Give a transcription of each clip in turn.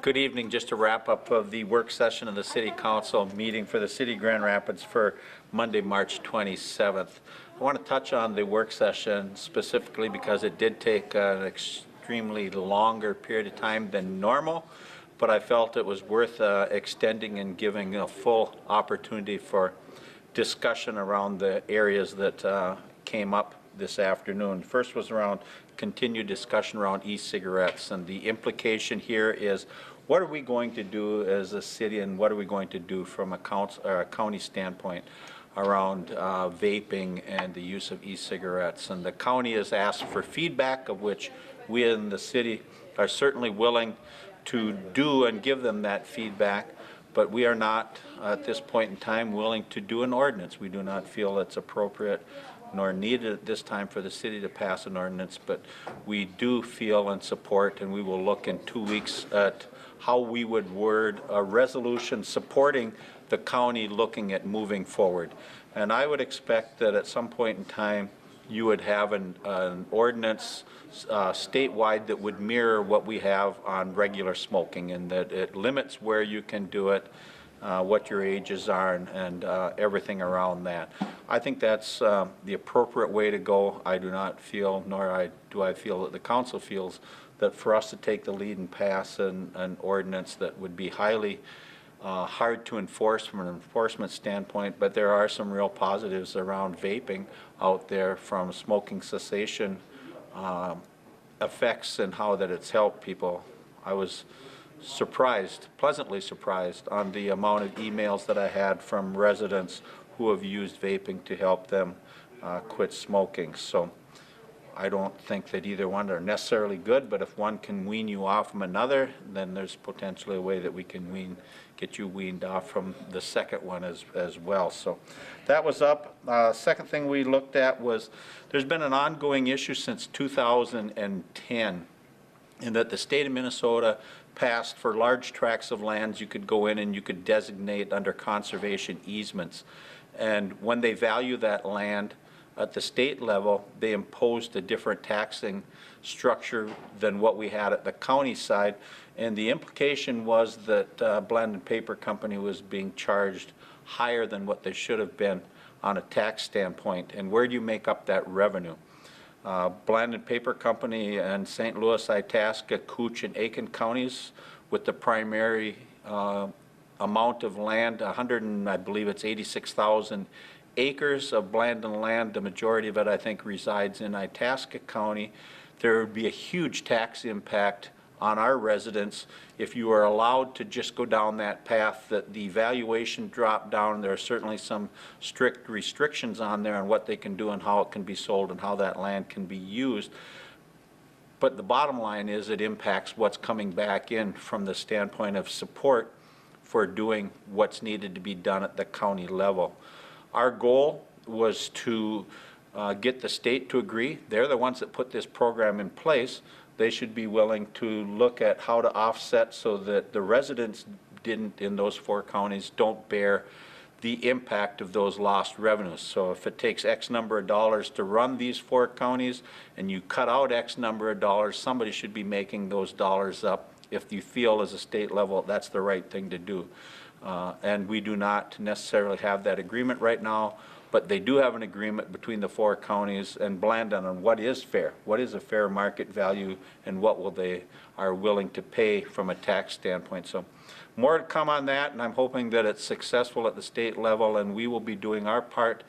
Good evening. Just a wrap up of the work session of the City Council meeting for the City of Grand Rapids for Monday, March 27th. I want to touch on the work session specifically because it did take an extremely longer period of time than normal, but I felt it was worth extending and giving a full opportunity for discussion around the areas that came up this afternoon. First was around continued discussion around e-cigarettes, and the implication here is what are we going to do as a city and what are we going to do from a county standpoint around vaping and the use of e-cigarettes. And the county has asked for feedback, of which we in the city are certainly willing to do and give them that feedback, but we are not at this point in time willing to do an ordinance. We do not feel it's appropriate nor needed at this time for the city to pass an ordinance, but we do feel and support, and we will look in 2 weeks at how we would word a resolution supporting the county looking at moving forward. And I would expect that at some point in time you would have an ordinance statewide that would mirror what we have on regular smoking, and that it limits where you can do it, what your ages are, and everything around that. I think that's the appropriate way to go. I do not feel, nor do I feel that the council feels, that for us to take the lead and pass an ordinance that would be highly hard to enforce from an enforcement standpoint, but there are some real positives around vaping out there, from smoking cessation effects and how that it's helped people. I was surprised, pleasantly surprised, on the amount of emails that I had from residents who have used vaping to help them quit smoking. So I don't think that either one are necessarily good, but if one can wean you off from another, then there's potentially a way that we can get you weaned off from the second one as well. So that was up. Second thing we looked at was there's been an ongoing issue since 2010 in that the state of Minnesota passed for large tracts of lands you could go in and you could designate under conservation easements. And when they value that land at the state level, they imposed a different taxing structure than what we had at the county side. And the implication was that Bland and Paper Company was being charged higher than what they should have been on a tax standpoint. And where do you make up that revenue? Bland and Paper Company and St. Louis, Itasca, Cooch, and Aiken counties with the primary amount of land, I believe it's 86,000 acres of Blandin land. The majority of it, I think, resides in Itasca County. There would be a huge tax impact on our residents if you are allowed to just go down that path, that the valuation dropped down. There are certainly some strict restrictions on there on what they can do and how it can be sold and how that land can be used. But the bottom line is it impacts what's coming back in from the standpoint of support for doing what's needed to be done at the county level. Our goal was to get the state to agree. They're the ones that put this program in place. They should be willing to look at how to offset so that the residents in those 4 counties don't bear the impact of those lost revenues. So if it takes X number of dollars to run these 4 counties and you cut out X number of dollars, somebody should be making those dollars up if you feel as a state level that's the right thing to do. And we do not necessarily have that agreement right now, but they do have an agreement between the 4 counties and Blandin on what is fair, what is a fair market value, and what they are willing to pay from a tax standpoint. So more to come on that, and I'm hoping that it's successful at the state level, and we will be doing our part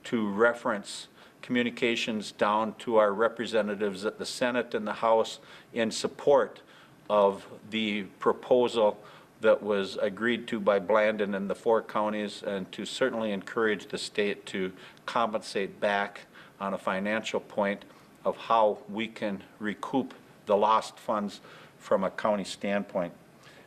to reference communications down to our representatives at the Senate and the House in support of the proposal that was agreed to by Blandin and the 4 counties, and to certainly encourage the state to compensate back on a financial point of how we can recoup the lost funds from a county standpoint.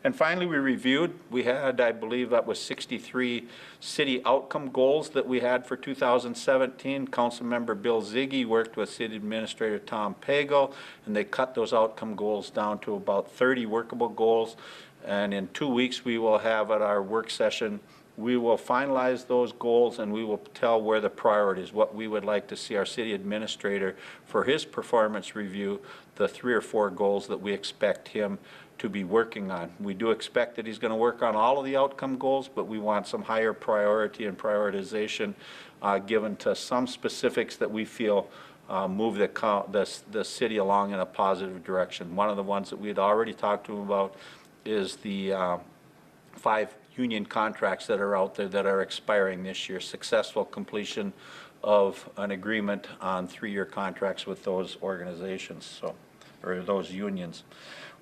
And finally, we had, I believe that was 63 city outcome goals that we had for 2017. Councilmember Bill Ziggy worked with City Administrator Tom Pagel, and they cut those outcome goals down to about 30 workable goals. And in 2 weeks, we will have at our work session, we will finalize those goals, and we will tell where the priorities, what we would like to see our city administrator for his performance review, the 3 or 4 goals that we expect him to be working on. We do expect that he's going to work on all of the outcome goals, but we want some higher priority and prioritization given to some specifics that we feel move the city along in a positive direction. One of the ones that we had already talked to him about is the 5 union contracts that are out there that are expiring this year. Successful completion of an agreement on 3-year contracts with those organizations, or those unions.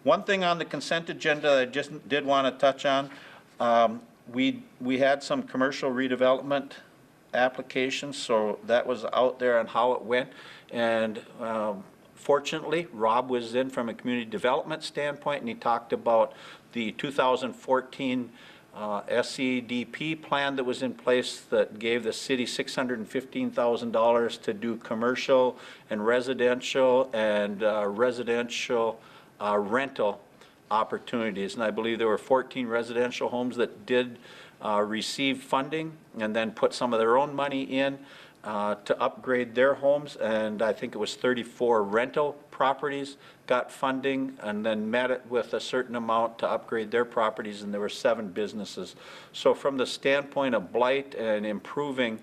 One thing on the consent agenda I just did want to touch on, we had some commercial redevelopment applications, so that was out there on how it went. And fortunately, Rob was in from a community development standpoint, and he talked about the 2014 SEDP plan that was in place that gave the city $615,000 to do commercial and residential rental opportunities. And I believe there were 14 residential homes that did receive funding and then put some of their own money in to upgrade their homes, and I think it was 34 rental properties got funding and then met it with a certain amount to upgrade their properties, and there were 7 businesses. So from the standpoint of blight and improving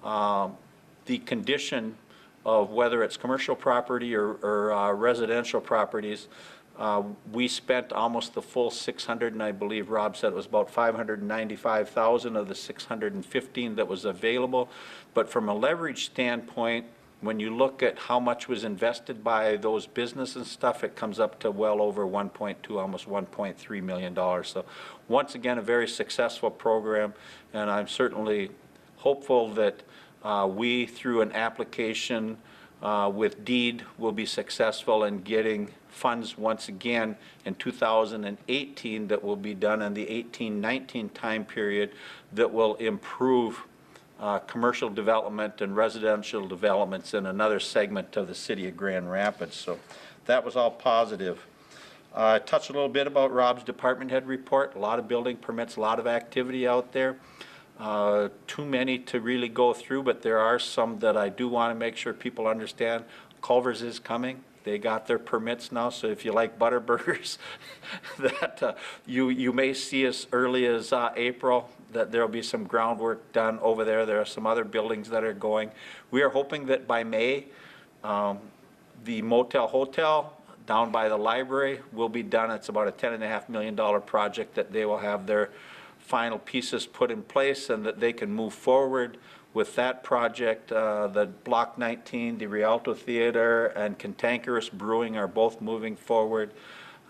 the condition of whether it's commercial property or residential properties, we spent almost the full 600, and I believe Rob said it was about 595,000 of the 615 that was available. But from a leverage standpoint, when you look at how much was invested by those businesses and stuff, it comes up to well over 1.2, almost $1.3 million. So once again, a very successful program, and I'm certainly hopeful that we, through an application with DEED, will be successful in getting funds once again in 2018 that will be done in the 18-19 time period that will improve commercial development and residential developments in another segment of the city of Grand Rapids. So that was all positive. I touched a little bit about Rob's department head report. A lot of building permits, a lot of activity out there. Too many to really go through, but there are some that I do want to make sure people understand. Culver's is coming. They got their permits now, so if you like Butterburgers, that you may see as early as April that there will be some groundwork done over there. There are some other buildings that are going. We are hoping that by May, the Motel Hotel down by the library will be done. It's about a $10.5 million project that they will have their final pieces put in place and that they can move forward with that project. The Block 19, the Rialto Theater, and Cantankerous Brewing are both moving forward.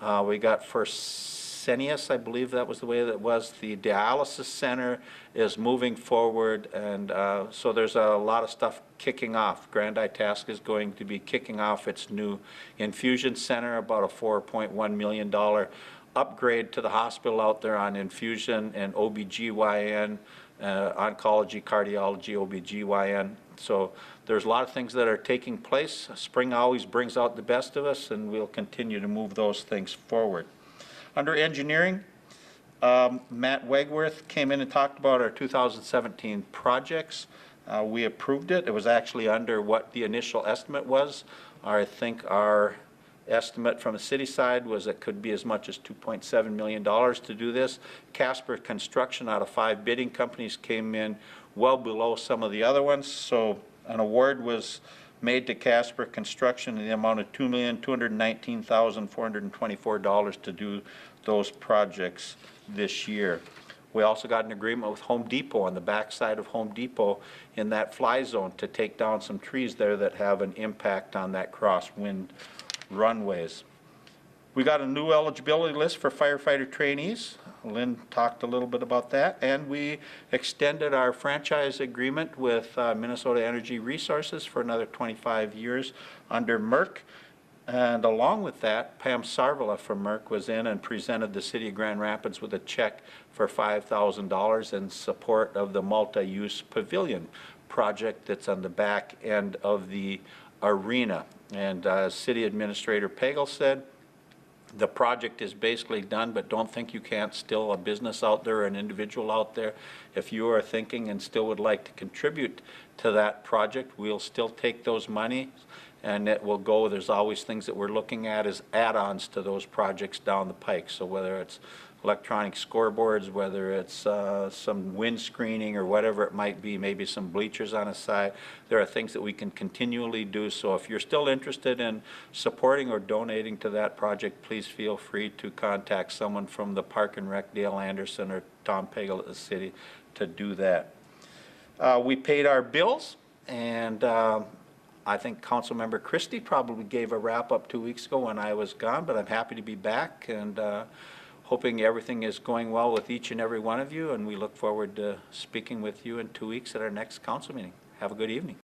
We got Fresenius, I believe that was the way that it was. The dialysis center is moving forward, and so there's a lot of stuff kicking off. Grand Itasca is going to be kicking off its new infusion center, about a $4.1 million upgrade to the hospital out there on infusion and OBGYN, oncology, cardiology, OBGYN. So there's a lot of things that are taking place. Spring always brings out the best of us, and we'll continue to move those things forward. Under engineering, Matt Wegworth came in and talked about our 2017 projects. We approved it. It was actually under what the initial estimate was. I think our estimate from the city side was it could be as much as $2.7 million to do this. Casper Construction, out of 5 bidding companies, came in well below some of the other ones, so an award was made to Casper Construction in the amount of $2,219,424 to do those projects this year. We also got an agreement with Home Depot on the backside of Home Depot in that fly zone to take down some trees there that have an impact on that crosswind runways. We got a new eligibility list for firefighter trainees. Lynn talked a little bit about that, and we extended our franchise agreement with Minnesota Energy Resources for another 25 years under Merck. And along with that, Pam Sarvala from Merck was in and presented the city of Grand Rapids with a check for $5,000 in support of the multi-use pavilion project that's on the back end of the arena. And City Administrator Pagel said, the project is basically done, but don't think you can't. Still a business out there, an individual out there. If you are thinking and still would like to contribute to that project, we'll still take those monies and it will go. There's always things that we're looking at as add-ons to those projects down the pike. So whether it's electronic scoreboards, whether it's some wind screening or whatever it might be, maybe some bleachers on a side, there are things that we can continually do. So if you're still interested in supporting or donating to that project, please feel free to contact someone from the Park and Rec, Dale Anderson or Tom Pagel at the city, to do that. We paid our bills, and I think Councilmember Christie probably gave a wrap-up 2 weeks ago when I was gone, but I'm happy to be back, and hoping everything is going well with each and every one of you, and we look forward to speaking with you in 2 weeks at our next council meeting. Have a good evening.